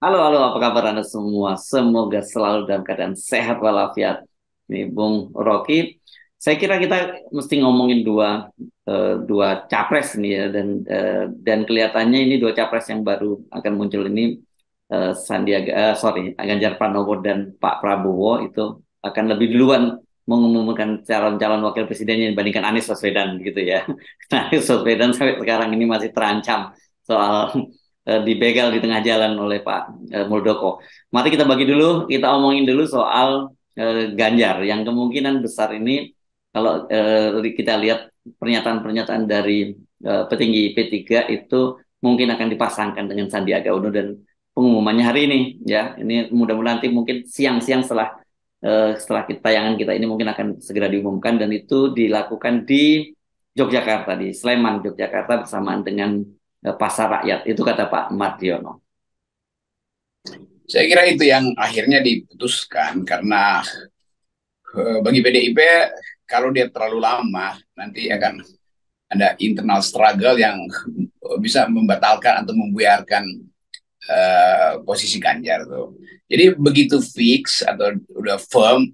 Halo, halo, apa kabar Anda semua? Semoga selalu dalam keadaan sehat walafiat. Nih, Bung Rocky, saya kira kita mesti ngomongin dua capres nih ya, dan kelihatannya ini dua capres yang baru akan muncul ini, Ganjar Pranowo dan Pak Prabowo itu akan lebih duluan mengumumkan calon-calon wakil presidennya dibandingkan Anies Baswedan gitu ya. Nah, Anies Baswedan sampai sekarang ini masih terancam soal dibegal di tengah jalan oleh Pak Muldoko. Mari kita bagi dulu, kita omongin dulu soal Ganjar yang kemungkinan besar ini kalau kita lihat pernyataan-pernyataan dari petinggi P3 itu mungkin akan dipasangkan dengan Sandiaga Uno dan pengumumannya hari ini ya. Ini mudah-mudahan nanti mungkin siang-siang setelah tayangan kita ini mungkin akan segera diumumkan dan itu dilakukan di Yogyakarta, di Sleman, Yogyakarta bersamaan dengan pasar rakyat. Itu kata Pak Mardiono. Saya kira itu yang akhirnya diputuskan karena bagi PDIP kalau dia terlalu lama nanti akan ada internal struggle yang bisa membatalkan atau membuyarkan posisi Ganjar tuh. Jadi begitu fix atau udah firm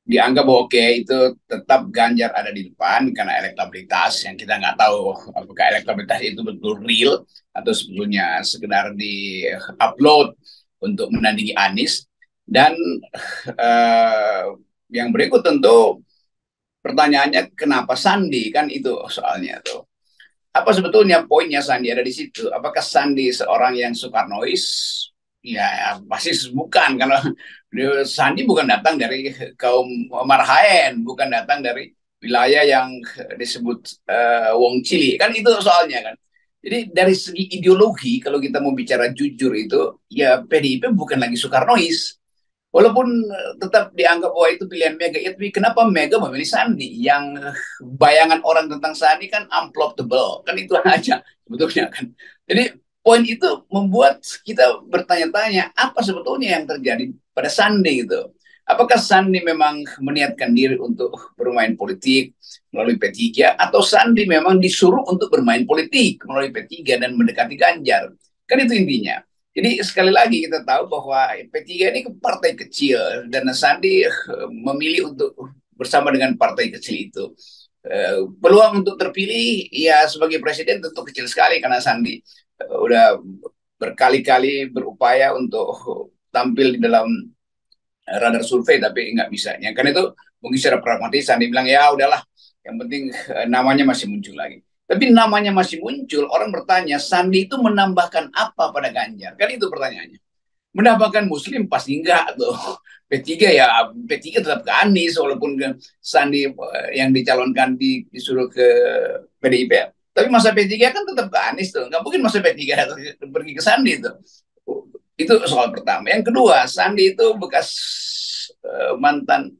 dianggap bahwa oke itu tetap Ganjar ada di depan karena elektabilitas yang kita nggak tahu apakah elektabilitas itu betul real atau sebetulnya sekedar di upload untuk menandingi Anies dan eh, yang berikut tentu pertanyaannya kenapa Sandi kan itu soalnya tuh apa sebetulnya poinnya Sandi ada di situ apakah Sandi seorang yang Soekarnois ya pasti bukan karena Sandi bukan datang dari kaum Marhaen, bukan datang dari wilayah yang disebut Wong Cili. Kan itu soalnya kan. Jadi dari segi ideologi kalau kita mau bicara jujur itu ya PDIP bukan lagi Soekarnois. Walaupun tetap dianggap bahwa itu pilihan Mega, ya, tapi kenapa Mega memilih Sandi? Yang bayangan orang tentang Sandi kan unplottable, kan itu aja sebetulnya kan. Jadi poin itu membuat kita bertanya-tanya apa sebetulnya yang terjadi pada Sandi itu. Apakah Sandi memang meniatkan diri untuk bermain politik melalui P3 atau Sandi memang disuruh untuk bermain politik melalui P3 dan mendekati Ganjar? Kan itu intinya. Jadi sekali lagi kita tahu bahwa P3 ini partai kecil dan Sandi memilih untuk bersama dengan partai kecil itu. Peluang untuk terpilih ya sebagai presiden tentu kecil sekali karena Sandi udah berkali-kali berupaya untuk tampil di dalam radar survei tapi nggak bisa. Ya, karena itu mungkin secara pragmatis Sandi bilang ya udahlah yang penting namanya masih muncul lagi. Tapi namanya masih muncul, orang bertanya, Sandi itu menambahkan apa pada Ganjar? Kan itu pertanyaannya. Menambahkan Muslim pasti enggak tuh. P3 ya P3 tetap ke Anies walaupun Sandi yang dicalonkan disuruh ke PDIP. Tapi masa P3 kan tetap ke Anies tuh. Nggak mungkin masa P3 pergi ke Sandi tuh. Itu soal pertama. Yang kedua, Sandi itu bekas mantan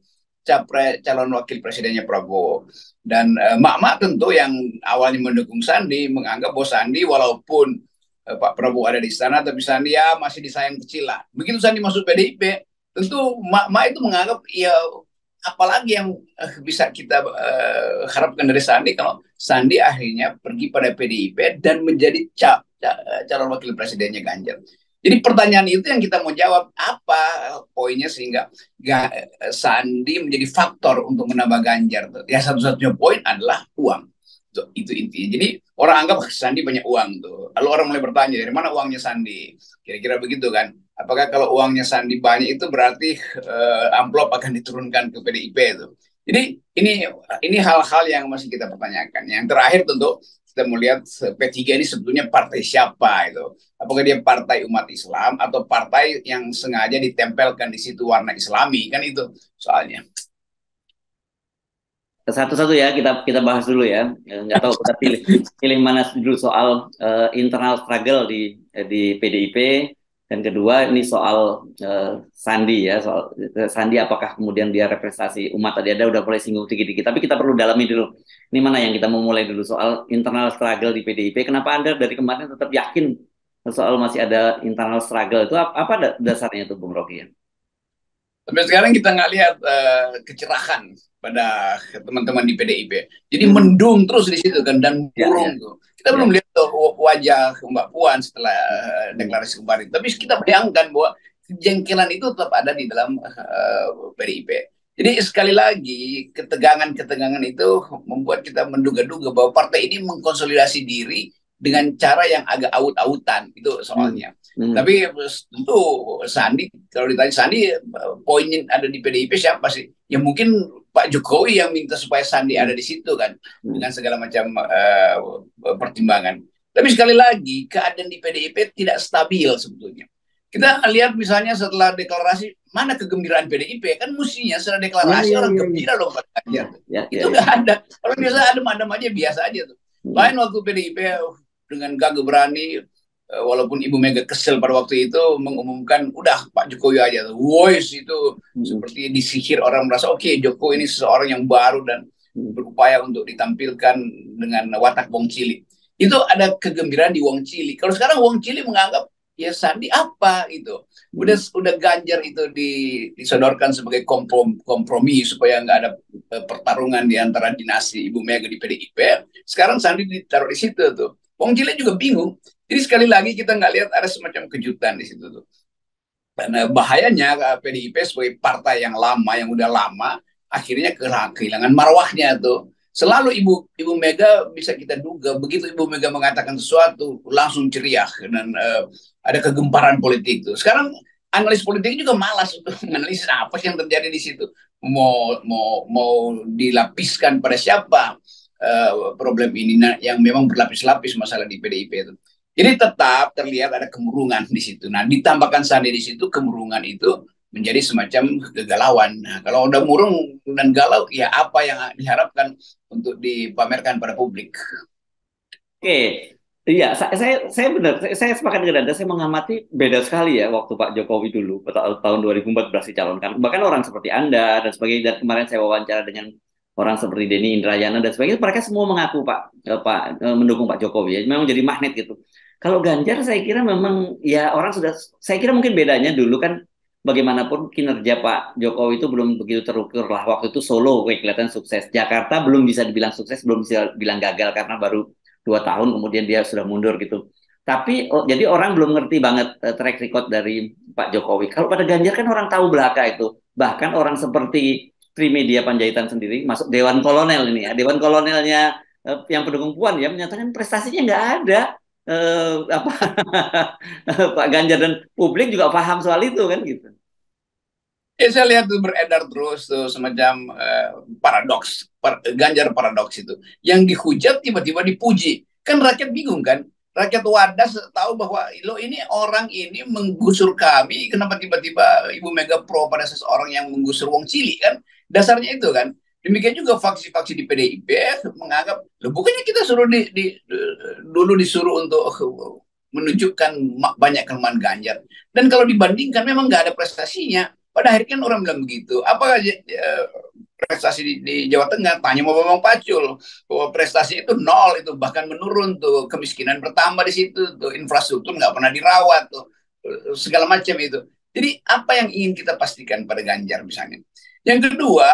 calon wakil presidennya Prabowo. Dan mak-mak tentu yang awalnya mendukung Sandi menganggap bahwa Sandi walaupun Pak Prabowo ada di sana, tapi Sandi ya masih disayang kecil lah. Begitu Sandi masuk PDIP, tentu mak-mak itu menganggap ya apalagi yang bisa kita harapkan dari Sandi kalau Sandi akhirnya pergi pada PDIP dan menjadi calon wakil presidennya Ganjar. Jadi pertanyaan itu yang kita mau jawab apa poinnya sehingga Sandi menjadi faktor untuk menambah Ganjar. Ya satu-satunya poin adalah uang. Itu intinya. Jadi orang anggap Sandi banyak uang tuh. Lalu orang mulai bertanya dari mana uangnya Sandi? Kira-kira begitu kan? Apakah kalau uangnya Sandi banyak itu berarti amplop akan diturunkan ke PDIP itu? Jadi ini hal-hal yang masih kita pertanyakan. Yang terakhir tentu kita melihat P3 ini sebetulnya partai siapa itu? Apakah dia partai umat Islam atau partai yang sengaja ditempelkan di situ warna Islami? Kan itu soalnya. Satu-satu ya kita bahas dulu ya. Nggak tahu kita pilih pilih mana dulu soal internal struggle di PDIP dan kedua ini soal Sandi ya soal Sandi apakah kemudian dia representasi umat tadi ada udah mulai singgung dikit-dikit tapi kita perlu dalami dulu. Ini mana yang kita mau mulai dulu soal internal struggle di PDIP. Kenapa Anda dari kemarin tetap yakin soal masih ada internal struggle itu apa dasarnya itu Bung Rocky ya? Sampai sekarang kita nggak lihat kecerahan pada teman-teman di PDIP. Jadi Hmm. mendung terus di situ kan dan Ya, murung ya, tuh. Kita belum ya. lihat tuh wajah Mbak Puan setelah Hmm. deklarasi kemarin. Tapi kita bayangkan bahwa kejengkelan itu tetap ada di dalam PDIP. Jadi sekali lagi ketegangan-ketegangan itu membuat kita menduga-duga bahwa partai ini mengkonsolidasi diri dengan cara yang agak aut-autan itu Hmm. soalnya. Hmm. Tapi tentu Sandi, kalau ditanya Sandi, poin ada di PDIP siapa sih? Ya mungkin Pak Jokowi yang minta supaya Sandi ada Hmm. di situ kan, Hmm. dengan segala macam pertimbangan. Tapi sekali lagi keadaan di PDIP tidak stabil sebetulnya. Ya, Kita lihat misalnya setelah deklarasi, mana kegembiraan PDIP? Kan mestinya setelah ya, deklarasi ya, orang ya, ya, gembira loh Pak ya, Ganjar. ya, ya, Itu ya. nggak ada. Orang biasa adem-adem aja, biasa aja tuh. Hmm. Lain waktu PDIP dengan gagah berani, walaupun Ibu Mega kesel pada waktu itu mengumumkan udah Pak Jokowi aja, voice itu Hmm. seperti disihir, orang merasa oke, Jokowi ini seseorang yang baru dan Hmm. berupaya untuk ditampilkan dengan watak Wong Cili. Itu ada kegembiraan di Wong Cili. Kalau sekarang Wong Cili menganggap ya Sandi apa itu, Hmm. udah Ganjar itu disodorkan sebagai kompromi supaya nggak ada pertarungan di antara dinasti Ibu Mega di PDIP. Sekarang Sandi ditaruh di situ tuh. Wong Cili juga bingung. Jadi sekali lagi kita nggak lihat ada semacam kejutan di situ tuh. Karena bahayanya PDIP sebagai partai yang lama, yang udah lama, akhirnya kehilangan marwahnya tuh. Selalu Ibu Mega bisa kita duga begitu Ibu Mega mengatakan sesuatu langsung ceria dan ada kegemparan politik tuh. Sekarang analis politik juga malas untuk menganalisis apa sih yang terjadi di situ. Mau dilapiskan pada siapa problem ini yang memang berlapis-lapis masalah di PDIP itu. Jadi tetap terlihat ada kemurungan di situ. Nah, ditambahkan Sandi di situ, kemurungan itu menjadi semacam kegalauan. Nah, kalau udah murung dan galau, ya apa yang diharapkan untuk dipamerkan pada publik? Oke, iya, saya benar, saya sepakat dengan Anda. Saya mengamati beda sekali ya waktu Pak Jokowi dulu, tahun 2014 dicalonkan. Bahkan orang seperti Anda dan sebagainya, dan kemarin saya wawancara dengan orang seperti Denny Indrayana dan sebagainya, mereka semua mengaku mendukung Pak Jokowi ya, memang jadi magnet gitu. Kalau Ganjar, saya kira memang ya orang sudah, saya kira mungkin bedanya dulu kan bagaimanapun kinerja Pak Jokowi itu belum begitu terukur lah. Waktu itu Solo kelihatan sukses, Jakarta belum bisa dibilang sukses, belum bisa bilang gagal karena baru 2 tahun kemudian dia sudah mundur gitu. Tapi jadi orang belum ngerti banget track record dari Pak Jokowi. Kalau pada Ganjar kan orang tahu belaka itu. Bahkan orang seperti Trimedia Panjaitan sendiri masuk Dewan Kolonel ini ya. Dewan Kolonelnya yang pendukung Puan ya menyatakan prestasinya nggak ada. Apa Pak Ganjar dan publik juga paham soal itu kan gitu. Ya, saya lihat tuh beredar terus tuh semacam paradoks, Ganjar paradoks itu. Yang dihujat tiba-tiba dipuji. Kan rakyat bingung kan? Rakyat wadas tahu bahwa lo ini orang ini menggusur kami, kenapa tiba-tiba Ibu Mega pro pada seseorang yang menggusur Wong Cili kan? Dasarnya itu kan. Demikian juga faksi-faksi di PDIP menganggap, lo bukannya kita suruh dulu disuruh untuk menunjukkan banyak kelemahan Ganjar. Dan kalau dibandingkan memang nggak ada prestasinya. Pada akhirnya kan orang bilang begitu. Apakah prestasi di Jawa Tengah? Tanya mau Bambang Pacul. Bahwa prestasi itu nol, itu bahkan menurun tuh. Kemiskinan bertambah di situ. Tuh. Infrastruktur nggak pernah dirawat. Tuh. Segala macam itu. Jadi apa yang ingin kita pastikan pada Ganjar misalnya? Yang kedua,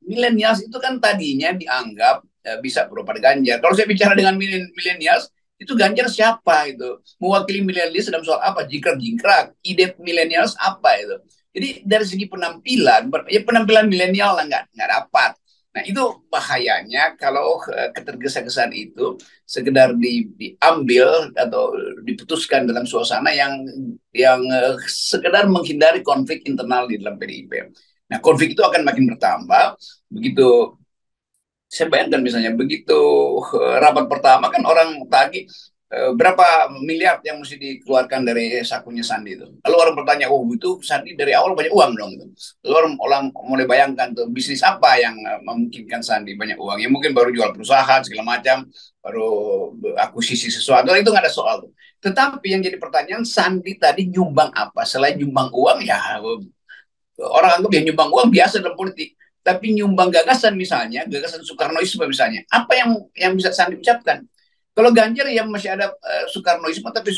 milenials itu kan tadinya dianggap bisa berupa Ganjar. Kalau saya bicara dengan milenials, itu Ganjar siapa itu? Mewakili milenials dalam soal apa? Jingkrak-jingkrak. Ide milenials apa itu? Jadi dari segi penampilan, ya penampilan milenial lah nggak dapat. Nah itu bahayanya kalau ketergesa-gesaan itu sekedar diambil atau diputuskan dalam suasana yang sekedar menghindari konflik internal di dalam PDIP. Nah konflik itu akan makin bertambah begitu. Saya bayangkan misalnya begitu rapat pertama kan orang tagih berapa miliar yang mesti dikeluarkan dari sakunya Sandi itu. Lalu orang bertanya, oh itu Sandi dari awal banyak uang dong itu. Lalu orang mulai bayangkan tuh bisnis apa yang memungkinkan Sandi banyak uang. Ya mungkin baru jual perusahaan segala macam, baru akuisisi sesuatu itu nggak ada soal tuh. Tetapi yang jadi pertanyaan Sandi tadi nyumbang apa? Selain nyumbang uang ya orang anggap ya nyumbang uang biasa dalam politik. Tapi nyumbang gagasan misalnya, gagasan Soekarnoisme misalnya, apa yang bisa Sandi ucapkan? Kalau Ganjar ya masih ada Soekarnoisme, tapi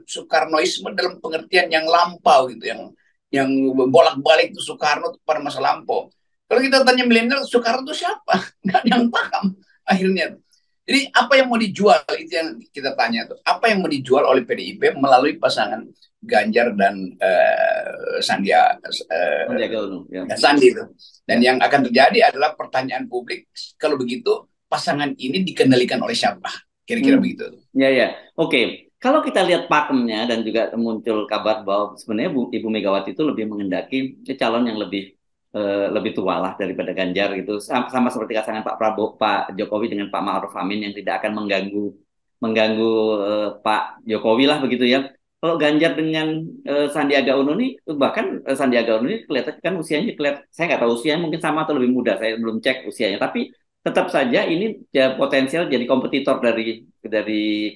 Soekarnoisme dalam pengertian yang lampau gitu, yang bolak-balik itu Soekarno itu pada masa lampau. Kalau kita tanya milenial, Soekarno itu siapa? Nggak ada yang paham akhirnya. Jadi apa yang mau dijual itu yang kita tanya tuh. Apa yang mau dijual oleh PDIP melalui pasangan Ganjar dan Sandiaga Uno, ya. Sandi itu. Dan Ya. yang akan terjadi adalah pertanyaan publik, kalau begitu pasangan ini dikendalikan oleh siapa? Kira-kira Hmm. begitu. Ya, ya. Oke. Kalau kita lihat pakemnya dan juga muncul kabar bahwa sebenarnya Ibu Megawati itu lebih mengendaki calon yang lebih tua lah daripada Ganjar gitu. Sama seperti pasangan Pak Prabowo, Pak Jokowi dengan Pak Ma'ruf Amin yang tidak akan mengganggu mengganggu Pak Jokowi lah begitu ya. Kalau Ganjar dengan Sandiaga Uno nih, bahkan Sandiaga Uno ini kelihatan kan usianya saya nggak tahu usianya mungkin sama atau lebih muda, saya belum cek usianya. Tapi tetap saja ini ya, potensial jadi kompetitor dari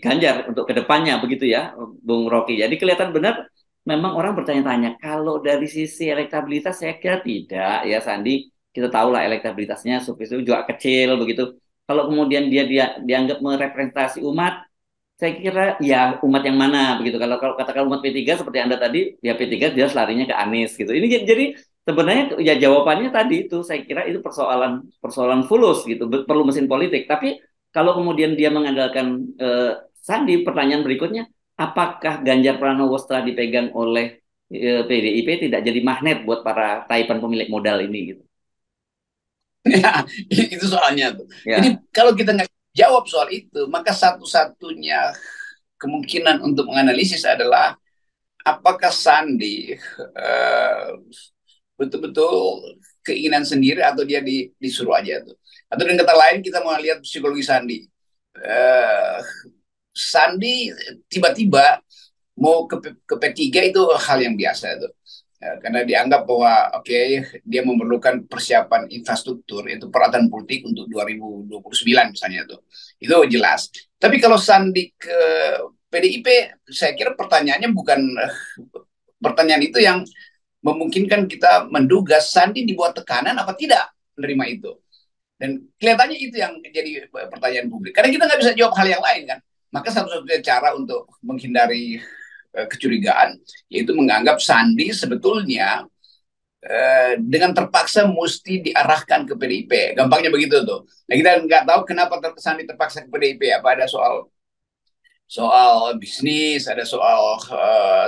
Ganjar untuk kedepannya begitu ya, Bung Rocky. Jadi kelihatan benar memang orang bertanya-tanya kalau dari sisi elektabilitas saya kira tidak ya Sandi, kita tahu lah elektabilitasnya survei itu juga kecil begitu. Kalau kemudian dia dianggap merepresentasi umat, saya kira ya umat yang mana begitu. Kalau katakan umat P3 seperti Anda tadi, ya P3 dia larinya ke Anies gitu. Ini jadi sebenarnya ya jawabannya tadi itu saya kira itu persoalan persoalan fulus gitu, perlu mesin politik. Tapi kalau kemudian dia mengandalkan Sandi, pertanyaan berikutnya, apakah Ganjar Pranowo setelah dipegang oleh PDIP tidak jadi magnet buat para taipan pemilik modal ini gitu. Ya, itu soalnya tuh. Jadi Ya. kalau kita nggak jawab soal itu, maka satu-satunya kemungkinan untuk menganalisis adalah apakah Sandi betul-betul keinginan sendiri atau dia disuruh aja tuh. Atau dengan kata lain kita mau lihat psikologi Sandi. Uh, Sandi tiba-tiba mau ke P3 itu hal yang biasa itu. Karena dianggap bahwa dia memerlukan persiapan infrastruktur yaitu peralatan politik untuk 2029 misalnya itu jelas. Tapi kalau Sandi ke PDIP, saya kira pertanyaannya bukan pertanyaan itu yang memungkinkan kita menduga Sandi dibuat tekanan apa tidak menerima itu. Dan kelihatannya itu yang jadi pertanyaan publik. Karena kita nggak bisa jawab hal yang lain kan. Maka satu-satunya cara untuk menghindari kecurigaan yaitu menganggap Sandi sebetulnya dengan terpaksa mesti diarahkan ke PDIP. Gampangnya begitu tuh. Nah kita nggak tahu kenapa Sandi terpaksa ke PDIP. Apa ada soal bisnis, ada soal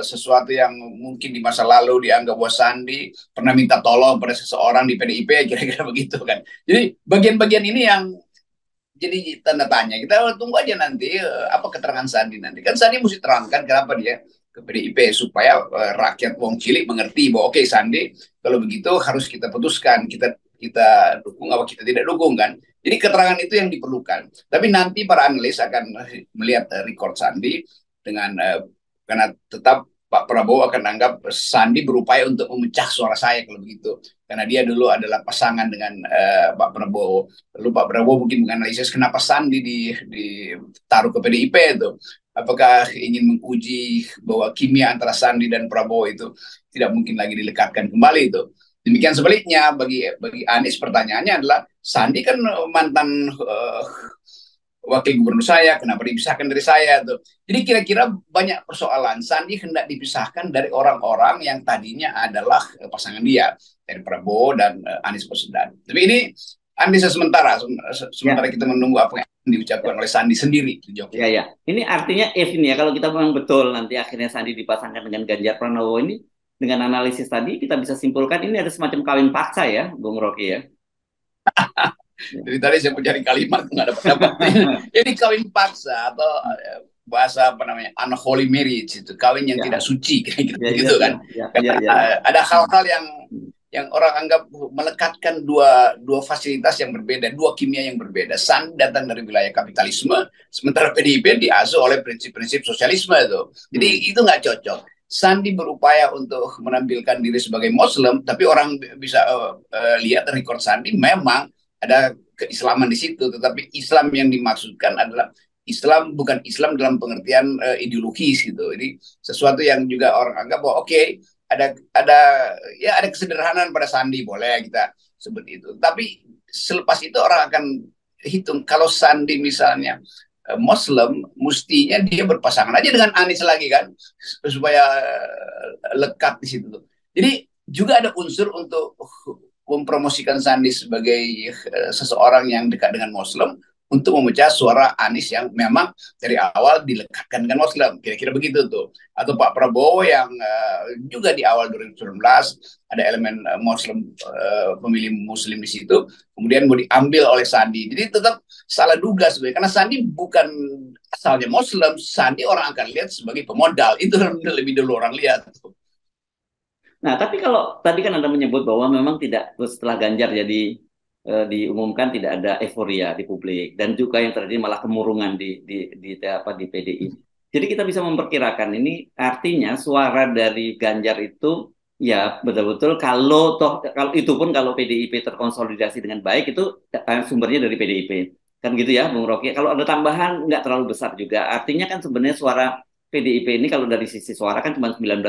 sesuatu yang mungkin di masa lalu dianggap bahwa Sandi pernah minta tolong pada seseorang di PDIP, kira-kira begitu kan. Jadi bagian-bagian ini yang jadi tanda tanya. Kita tunggu aja nanti apa keterangan Sandi nanti. Kan Sandi mesti terangkan kenapa dia ke PDIP supaya rakyat Wong Cilik mengerti bahwa Sandi kalau begitu harus kita putuskan, kita dukung apa kita tidak dukung kan. Jadi keterangan itu yang diperlukan. Tapi nanti para analis akan melihat record Sandi dengan karena tetap Pak Prabowo akan anggap Sandi berupaya untuk memecah suara saya kalau begitu. Karena dia dulu adalah pasangan dengan Pak Prabowo. Lalu Pak Prabowo mungkin menganalisis kenapa Sandi ditaruh ke PDIP itu. Apakah ingin menguji bahwa kimia antara Sandi dan Prabowo itu tidak mungkin lagi dilekatkan kembali itu. Demikian sebaliknya bagi Anies pertanyaannya adalah Sandi kan mantan wakil gubernur saya, kenapa dipisahkan dari saya tuh. Jadi kira-kira banyak persoalan. Sandi hendak dipisahkan dari orang-orang yang tadinya adalah pasangan dia, dari Prabowo dan Anies Baswedan. Tapi ini analisa sementara Ya. kita menunggu apa yang diucapkan oleh Sandi sendiri. Ya, ya. Ini artinya if ini ya, kalau kita memang betul nanti akhirnya Sandi dipasangkan dengan Ganjar Pranowo ini, dengan analisis tadi kita bisa simpulkan ini ada semacam kawin paksa ya, Bung Rocky ya. Jadi tadi saya mencari kalimat nggak dapat. Jadi kawin paksa atau bahasa apa namanya unholy marriage itu kawin yang tidak Ya, suci kayak ya, ya, gitu ya, kan. ya, ya, Karena ya, ya. ada hal-hal yang orang anggap melekatkan dua fasilitas yang berbeda, dua kimia yang berbeda. Sandi datang dari wilayah kapitalisme, sementara PDIP diasuh oleh prinsip-prinsip sosialisme itu. Jadi itu nggak cocok. Sandi berupaya untuk menampilkan diri sebagai Muslim, tapi orang bisa lihat record Sandi memang ada keislaman di situ, tetapi Islam yang dimaksudkan adalah Islam bukan Islam dalam pengertian ideologis gitu. Jadi sesuatu yang juga orang anggap bahwa ada ada kesederhanaan pada Sandi, boleh kita sebut itu. Tapi selepas itu orang akan hitung kalau Sandi misalnya Muslim, mestinya dia berpasangan aja dengan Anies lagi kan supaya lekat di situ. Jadi juga ada unsur untuk mempromosikan Sandi sebagai seseorang yang dekat dengan Muslim untuk memecah suara Anies yang memang dari awal dilekatkan dengan Muslim. Kira-kira begitu tuh. Atau Pak Prabowo yang juga di awal 2019 ada elemen Muslim, pemilih Muslim di situ, kemudian mau diambil oleh Sandi. Jadi tetap salah duga sebenarnya, karena Sandi bukan asalnya Muslim, Sandi orang akan lihat sebagai pemodal. Itu lebih dulu orang lihat. Nah, tapi kalau tadi kan Anda menyebut bahwa memang tidak setelah Ganjar jadi diumumkan tidak ada euforia di publik dan juga yang terjadi malah kemurungan di PDI. Jadi kita bisa memperkirakan ini artinya suara dari Ganjar itu ya betul-betul kalau itu pun kalau PDIP terkonsolidasi dengan baik itu sumbernya dari PDIP. Kan gitu ya, Bung Rocky. Kalau ada tambahan nggak terlalu besar juga. Artinya kan sebenarnya suara PDIP ini kalau dari sisi suara kan cuma 19%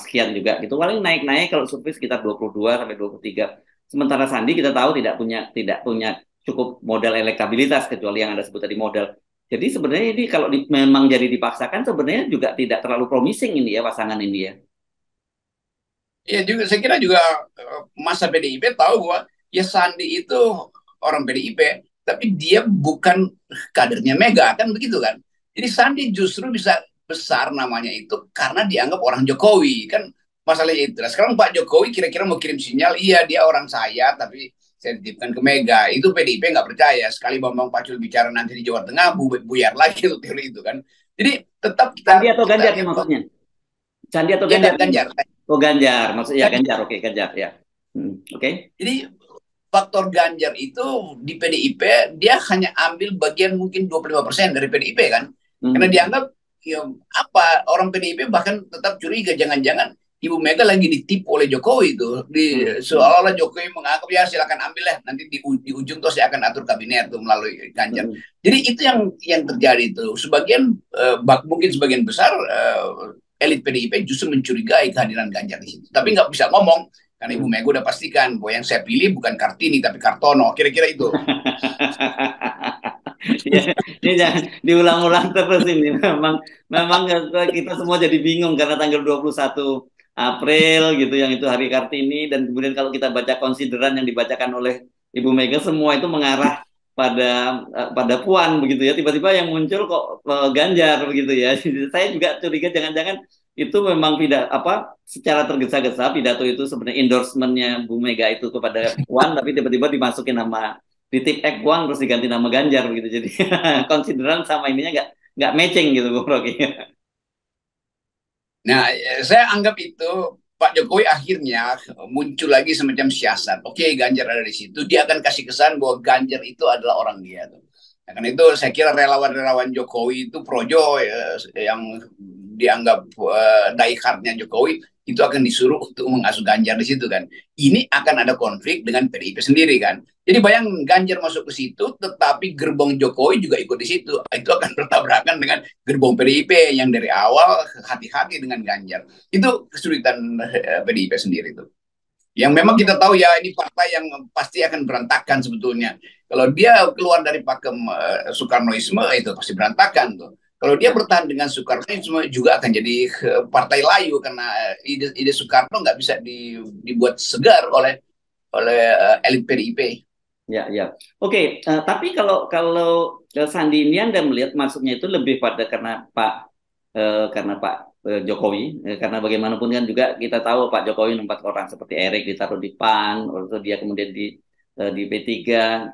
sekian juga gitu. Paling naik-naik kalau survei sekitar 22 sampai 23. Sementara Sandi kita tahu tidak punya cukup modal elektabilitas kecuali yang Anda sebut tadi modal. Jadi sebenarnya ini kalau memang jadi dipaksakan sebenarnya juga tidak terlalu promising ini ya pasangan ini ya. Ya juga saya kira juga masa PDIP tahu bahwa ya Sandi itu orang PDIP, tapi dia bukan kadernya Mega kan begitu kan. Jadi Sandi justru bisa besar namanya itu karena dianggap orang Jokowi kan, masalahnya itu. Nah, sekarang Pak Jokowi kira-kira mau kirim sinyal, iya dia orang saya tapi saya titipkan ke Mega. Itu PDIP nggak percaya. Sekali Bambang Pacul bicara nanti di Jawa Tengah, buyar lagi itu teori itu kan. Jadi tetap Sandi kita atau kita Ganjar nih lihat bahwa maksudnya? Sandi atau ya Ganjar nih? Ganjar. Oh Ganjar, maksudnya Ganjar. Ganjar, oke Ganjar ya. Oke. Jadi faktor Ganjar itu di PDIP dia hanya ambil bagian mungkin 25% dari PDIP kan. Karena Hmm. dianggap ya, apa orang PDIP bahkan tetap curiga jangan-jangan Ibu Mega lagi ditipu oleh Jokowi itu. Hmm. Hmm. Seolah-olah Jokowi menganggap ya silakan ambil lah nanti di ujung tuh saya akan atur kabinet tuh melalui Ganjar. Hmm. Jadi itu yang terjadi itu. Sebagian mungkin sebagian besar elit PDIP justru mencurigai kehadiran Ganjar di situ. Tapi nggak bisa ngomong karena Ibu Hmm. Mega udah pastikan bahwa yang saya pilih bukan Kartini tapi Kartono. Kira-kira itu. Ya, ini jangan diulang-ulang terus ini. Memang kita semua jadi bingung karena tanggal 21 April gitu yang itu hari Kartini dan kemudian kalau kita baca konsideran yang dibacakan oleh Ibu Mega semua itu mengarah pada Puan begitu ya. Tiba-tiba yang muncul kok Ganjar begitu ya. Jadi saya juga curiga jangan-jangan itu memang tidak apa secara tergesa-gesa pidato itu sebenarnya endorsementnya Bu Mega itu kepada Puan tapi tiba-tiba dimasukin nama di tip X Puan terus diganti nama Ganjar gitu jadi konsideran sama ininya nggak matching gitu Bung Rocky. Nah, saya anggap itu Pak Jokowi akhirnya muncul lagi semacam siasat. Oke, Ganjar ada di situ, dia akan kasih kesan bahwa Ganjar itu adalah orang dia tuh. Nah, karena itu saya kira relawan-relawan Jokowi itu projo ya, yang dianggap diehardnya Jokowi itu akan disuruh untuk mengasuh Ganjar di situ kan. Ini akan ada konflik dengan PDIP sendiri kan. Jadi bayang Ganjar masuk ke situ, tetapi gerbong Jokowi juga ikut di situ. Itu akan bertabrakan dengan gerbong PDIP yang dari awal hati-hati dengan Ganjar. Itu kesulitan PDIP sendiri itu. Yang memang kita tahu ya ini partai yang pasti akan berantakan sebetulnya. Kalau dia keluar dari pakem Soekarnoisme itu pasti berantakan tuh. Kalau dia Ya, bertahan dengan Soekarnoisme juga akan jadi partai layu karena ide Soekarno nggak bisa dibuat segar oleh elit PDIP. ya, ya. Oke, tapi kalau kalau Sandi ini Anda melihat maksudnya itu lebih pada karena Pak Jokowi, karena bagaimanapun kan juga kita tahu Pak Jokowi nempat orang seperti Erik ditaruh di PAN, lalu dia kemudian di P3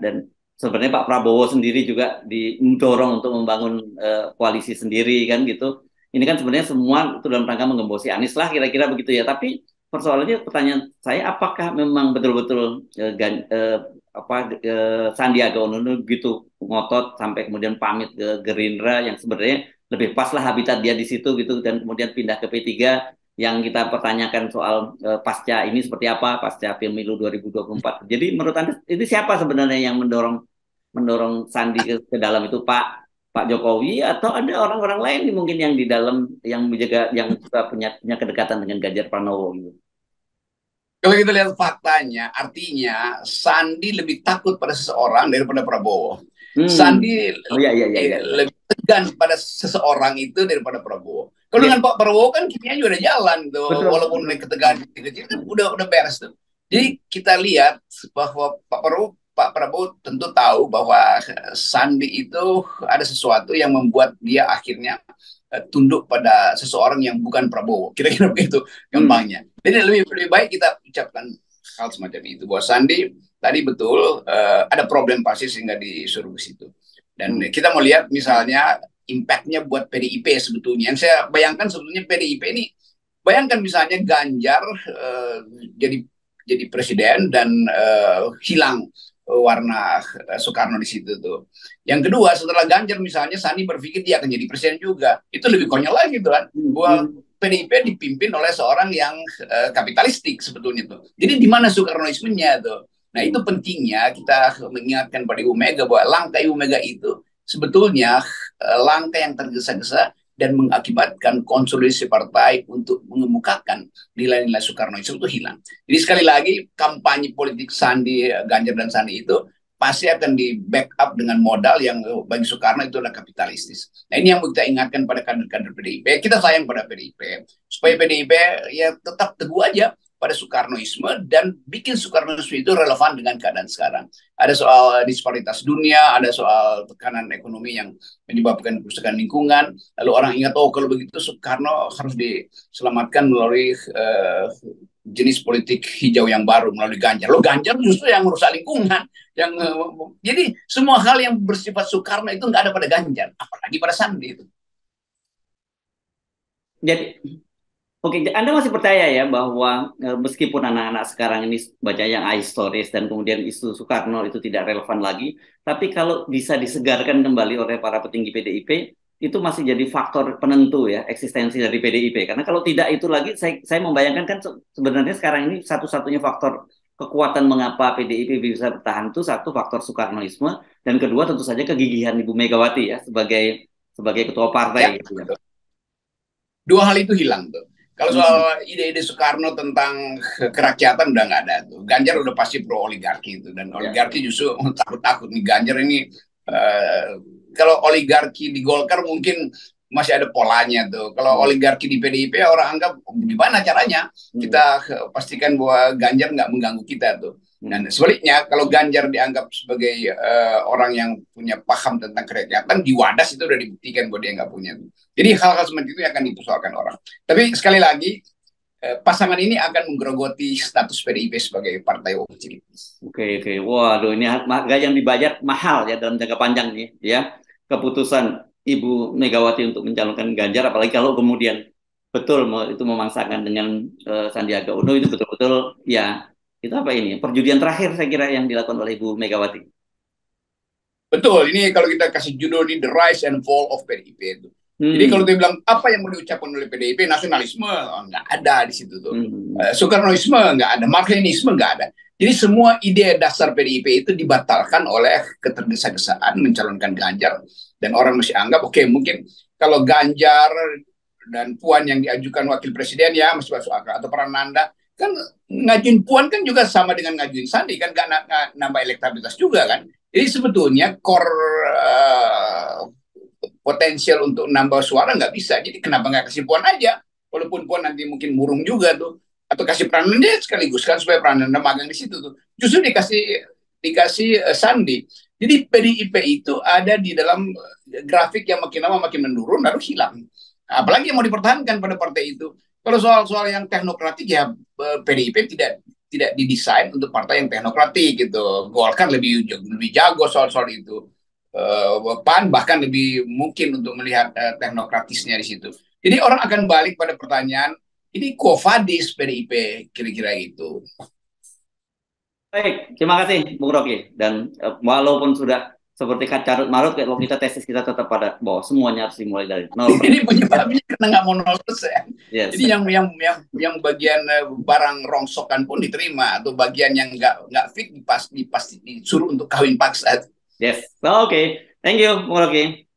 dan sebenarnya Pak Prabowo sendiri juga didorong untuk membangun koalisi sendiri kan gitu. Ini kan sebenarnya semua itu dalam rangka menggembosi Anies lah kira-kira begitu ya. Tapi persoalannya pertanyaan saya apakah memang betul-betul Sandiaga Uno begitu ngotot sampai kemudian pamit ke Gerindra yang sebenarnya lebih pas lah habitat dia di situ gitu dan kemudian pindah ke P3 yang kita pertanyakan soal pasca ini seperti apa pasca pemilu 2024. Jadi menurut Anda itu siapa sebenarnya yang mendorong mendorong Sandi ke dalam itu Pak Jokowi atau ada orang-orang lain mungkin yang di dalam yang menjaga yang juga punya kedekatan dengan Ganjar Pranowo gitu. Kalau kita lihat faktanya, artinya Sandi lebih takut pada seseorang daripada Prabowo. Hmm. Sandi Oh ya ya ya ya ya. lebih tegan pada seseorang itu daripada Prabowo. Kalau Ya, dengan Pak Prabowo kan kayaknya juga udah jalan tuh, betul, walaupun betul. ketegangan kecil kan udah beres tuh. Hmm. Jadi kita lihat bahwa Pak Prabowo tentu tahu bahwa Sandi itu ada sesuatu yang membuat dia akhirnya tunduk pada seseorang yang bukan Prabowo. Kira-kira begitu Hmm. gampangnya. Jadi lebih baik kita ucapkan hal semacam itu. Bahwa Sandi tadi betul ada problem pasti sehingga disuruh ke situ. Dan Hmm. kita mau lihat misalnya impact-nya buat PDIP sebetulnya. Yang saya bayangkan sebetulnya PDIP ini, bayangkan misalnya Ganjar jadi jadi presiden dan hilang warna Soekarno di situ tuh. Yang kedua, setelah Ganjar misalnya Sandi berpikir dia akan jadi presiden juga. Itu lebih konyol lagi tuh kan. Hmm. Bahwa Hmm. PDIP dipimpin oleh seorang yang kapitalistik sebetulnya tuh. Jadi di mana Soekarnoismenya tuh? Nah, itu Hmm. pentingnya kita mengingatkan pada Ibu Mega bahwa langkah Ibu Mega itu sebetulnya langkah yang tergesa-gesa dan mengakibatkan konsolidasi partai untuk mengemukakan nilai-nilai Soekarnoisme itu hilang. Jadi sekali lagi kampanye politik Sandi, Ganjar dan Sandi itu pasti akan di backup dengan modal yang bagi Soekarno itu adalah kapitalistis. Nah ini yang kita ingatkan pada kader-kader PDIP. Kita sayang pada PDIP supaya PDIP ya tetap teguh aja pada Soekarnoisme dan bikin Soekarnoisme itu relevan dengan keadaan sekarang. Ada soal disparitas dunia, ada soal tekanan ekonomi yang menyebabkan kerusakan lingkungan. Lalu orang ingat, oh kalau begitu Soekarno harus diselamatkan melalui jenis politik hijau yang baru melalui Ganjar. Lo Ganjar justru yang merusak lingkungan. Yang jadi semua hal yang bersifat Soekarno itu nggak ada pada Ganjar, apalagi pada Sandi itu. Jadi, oke, Anda masih percaya ya bahwa meskipun anak-anak sekarang ini baca yang ahistoris dan kemudian isu Soekarno itu tidak relevan lagi, tapi kalau bisa disegarkan kembali oleh para petinggi PDIP, itu masih jadi faktor penentu ya eksistensi dari PDIP. Karena kalau tidak itu lagi, saya membayangkan kan sebenarnya sekarang ini satu-satunya faktor kekuatan mengapa PDIP bisa bertahan itu satu faktor Soekarnoisme dan kedua tentu saja kegigihan Ibu Megawati ya sebagai sebagai ketua Ya, partai gitu ya. betul. Dua hal itu hilang tuh. Kalau Hmm. soal ide-ide Soekarno tentang kerakyatan udah nggak ada tuh. Ganjar udah pasti pro oligarki itu dan Ya, ya. oligarki justru takut-takut nih Ganjar ini uh, kalau oligarki di Golkar mungkin masih ada polanya tuh. Kalau Hmm. oligarki di PDIP orang anggap gimana caranya Hmm. kita pastikan bahwa Ganjar nggak mengganggu kita tuh. Hmm. Dan sebaliknya kalau Ganjar dianggap sebagai orang yang punya paham tentang kerakyatan di Wadas itu udah dibuktikan bahwa dia nggak punya. Jadi hal-hal seperti itu yang akan dipersoalkan orang. Tapi sekali lagi, pasangan ini akan menggerogoti status PDIP sebagai partai wong cilik. Oke, oke. Waduh, ini harga yang dibayar mahal ya dalam jangka panjang nih, ya. Keputusan Ibu Megawati untuk mencalonkan Ganjar, apalagi kalau kemudian betul itu memasangkan dengan Sandiaga Uno itu betul-betul ya itu apa ini? Perjudian terakhir saya kira yang dilakukan oleh Ibu Megawati. Betul, ini kalau kita kasih judul ini The Rise and Fall of PDIP itu. Jadi kalau Hmm. dia bilang apa yang mau diucapkan oleh PDIP, nasionalisme oh, nggak ada di situ tuh. Hmm. Soekarnoisme nggak ada, Marxianisme nggak ada. Jadi semua ide dasar PDIP itu dibatalkan oleh ketergesa-gesaan mencalonkan Ganjar dan orang masih anggap oke, mungkin kalau Ganjar dan Puan yang diajukan wakil presiden ya masih masuk akal atau Prananda kan ngajuin Puan kan juga sama dengan ngajuin Sandi kan nggak nambah elektabilitas juga kan. Jadi sebetulnya core potensial untuk nambah suara nggak bisa. Jadi kenapa nggak kasih Puan aja? Walaupun Puan nanti mungkin murung juga tuh. Atau kasih Prananda sekaligus kan supaya Prananda magang di situ tuh. Justru dikasih Sandi. Jadi PDIP itu ada di dalam grafik yang makin lama makin menurun lalu hilang. Apalagi yang mau dipertahankan pada partai itu. Kalau soal-soal yang teknokratik ya PDIP tidak tidak didesain untuk partai yang teknokratik gitu. Golkar lebih jago soal-soal itu. PAN bahkan lebih mungkin untuk melihat teknokratisnya di situ. Jadi orang akan balik pada pertanyaan, ini quo vadis PDIP kira-kira itu. Baik, terima kasih Bung Rocky. Dan walaupun sudah seperti carut marut, kalau kita tesis kita tetap pada bahwa semuanya harus dimulai dari nol. Ini penyebabnya karena nggak mau 0%. Yes, Jadi yang bagian barang rongsokan pun diterima atau bagian yang nggak fit dipasti disuruh untuk kawin paksa. yes. Oke, okay. Thank you Bung Rocky.